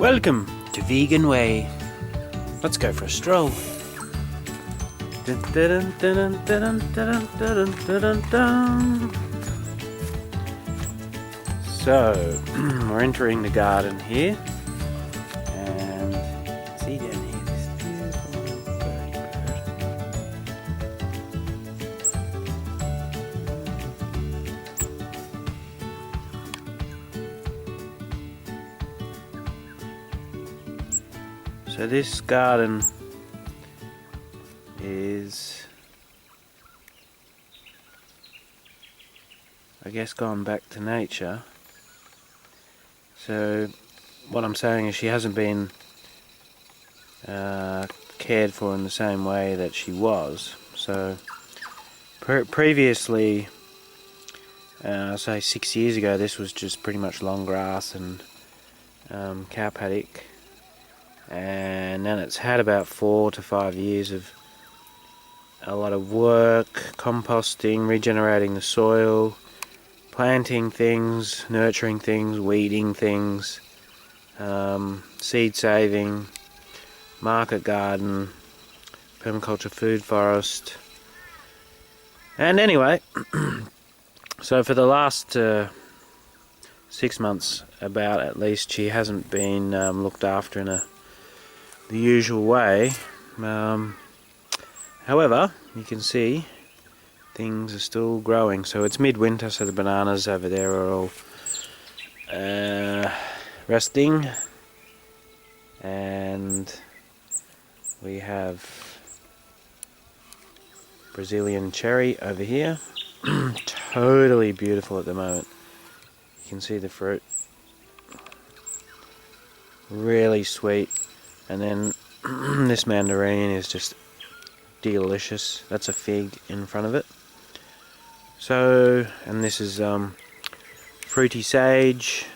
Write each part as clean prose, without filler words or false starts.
Welcome to Vegan Way. Let's go for a stroll. So, we're entering the garden here, and see down here this beautiful bird. So this garden is, I guess, gone back to nature. So what I'm saying is she hasn't been cared for in the same way that she was. So previously, say 6 years ago, this was just pretty much long grass and cow paddock. And then it's had about 4 to 5 years of a lot of work, composting, regenerating the soil, planting things, nurturing things, weeding things, seed saving, market garden, permaculture food forest. And anyway, so for the last 6 months about at least, she hasn't been looked after in the usual way. However, you can see things are still growing. So it's midwinter, so the bananas over there are all resting, and we have Brazilian cherry over here. Totally beautiful at the moment. You can see the fruit, really sweet. And then this mandarin is just delicious. That's a fig in front of it. So, and this is fruity sage.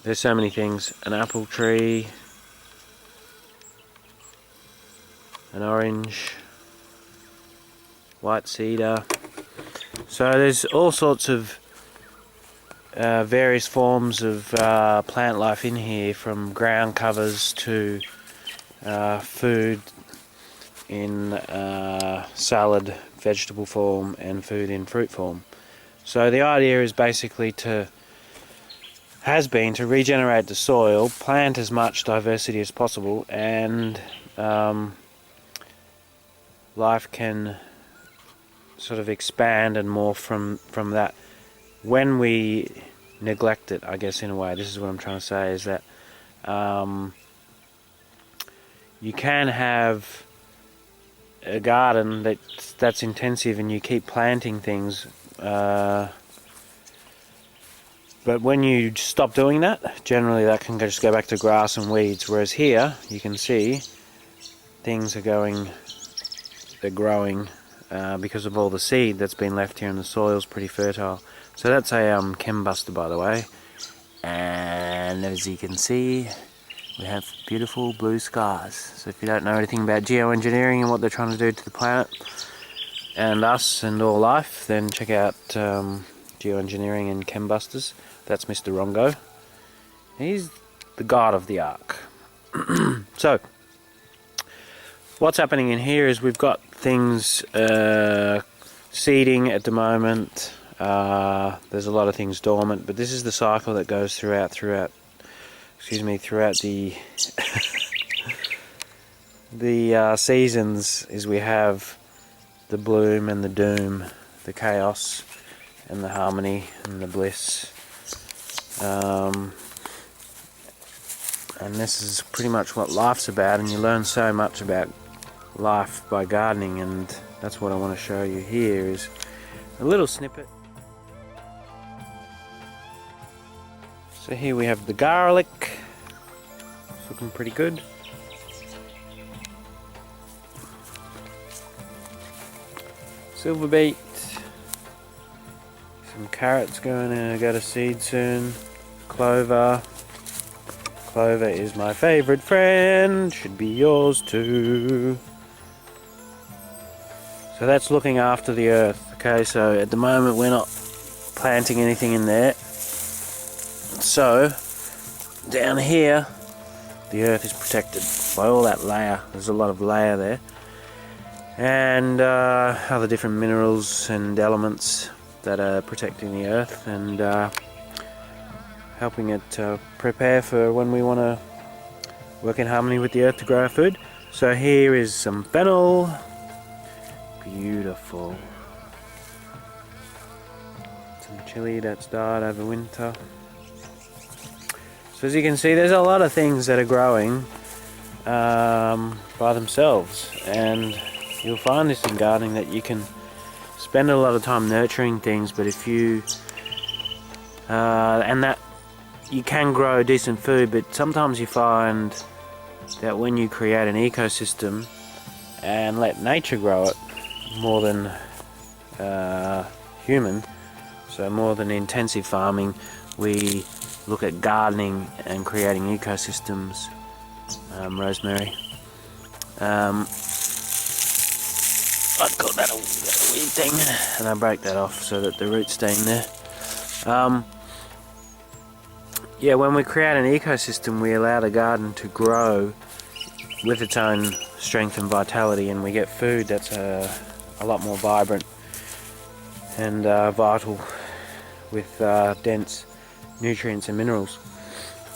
There's so many things. An apple tree, an orange, white cedar. So there's all sorts of various forms of plant life in here, from ground covers to food in salad, vegetable form, and food in fruit form. So the idea is basically has been to regenerate the soil, plant as much diversity as possible, and life can sort of expand and morph from that. When we neglect it, I guess, in a way, this is what I'm trying to say, is that you can have a garden that's intensive and you keep planting things, but when you stop doing that, generally that can just go back to grass and weeds. Whereas here, you can see things are growing because of all the seed that's been left here, and the soil's pretty fertile. So that's a chem buster, by the way, and as you can see, we have beautiful blue skies. So if you don't know anything about geoengineering and what they're trying to do to the planet and us and all life, then check out geoengineering and chem busters. That's Mr. Rongo. He's the god of the ark. So what's happening in here is we've got things seeding at the moment. There's a lot of things dormant, but this is the cycle that goes throughout the the seasons. Is we have the bloom and the doom, the chaos and the harmony and the bliss, and this is pretty much what life's about, and you learn so much about life by gardening, and that's what I want to show you here, is a little snippet. So here we have the garlic. It's looking pretty good. Silver beet. Some carrots going to go to seed soon. Clover. Clover is my favourite friend. Should be yours too. So that's looking after the earth. Okay, so at the moment we're not planting anything in there. It's So down here the earth is protected by all that layer. There's a lot of layer there, and other different minerals and elements that are protecting the earth and helping it prepare for when we want to work in harmony with the earth to grow our food. So here is some fennel. Beautiful. Some chili that's died over winter. So as you can see, there's a lot of things that are growing by themselves, and you'll find this in gardening, that you can spend a lot of time nurturing things, but if you and that you can grow decent food, but sometimes you find that when you create an ecosystem and let nature grow it more than human, so more than intensive farming, we look at gardening and creating ecosystems. Rosemary, I'd call that a weird thing, and I break that off so that the roots stay in there. Yeah, when we create an ecosystem, we allow the garden to grow with its own strength and vitality, and we get food that's a lot more vibrant and vital with dense nutrients and minerals.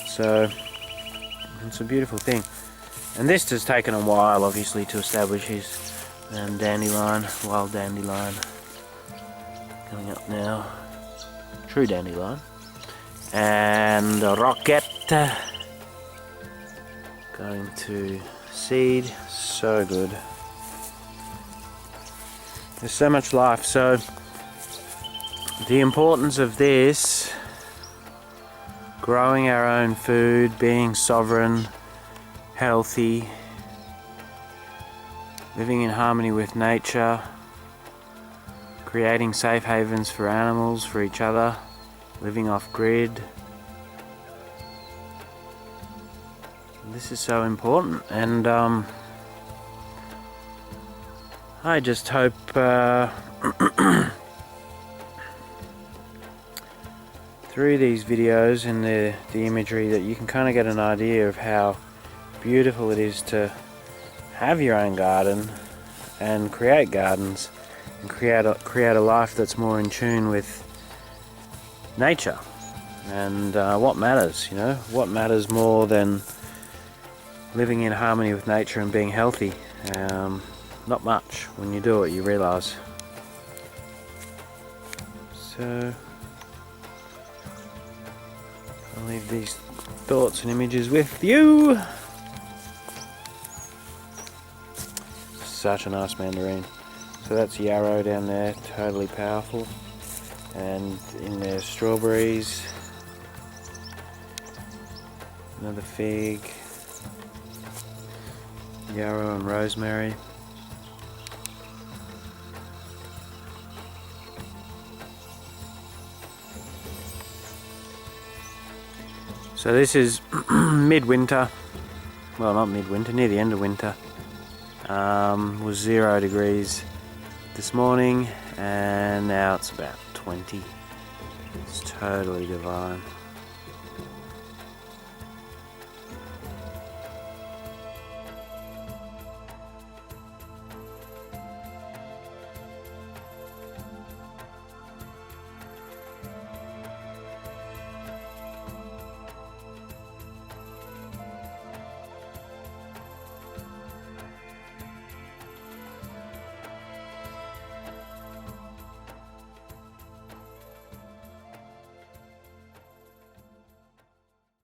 So it's a beautiful thing. And this has taken a while, obviously, to establish. His dandelion, wild dandelion, coming up now, true dandelion, and a rocket going to seed. So good. There's so much life. So the importance of this, growing our own food, being sovereign, healthy, living in harmony with nature, creating safe havens for animals, for each other, living off grid. This is so important, and I just hope through these videos and the imagery that you can kind of get an idea of how beautiful it is to have your own garden and create gardens and create a life that's more in tune with nature and what matters, you know, what matters more than living in harmony with nature and being healthy. Not much. When you do it, you realize. So I'll leave these thoughts and images with you. Such a nice mandarin. So that's yarrow down there, totally powerful. And in there, strawberries. Another fig. Yarrow and rosemary. So this is midwinter. Well, not midwinter, near the end of winter. Was 0 degrees this morning, and now it's about 20. It's totally divine.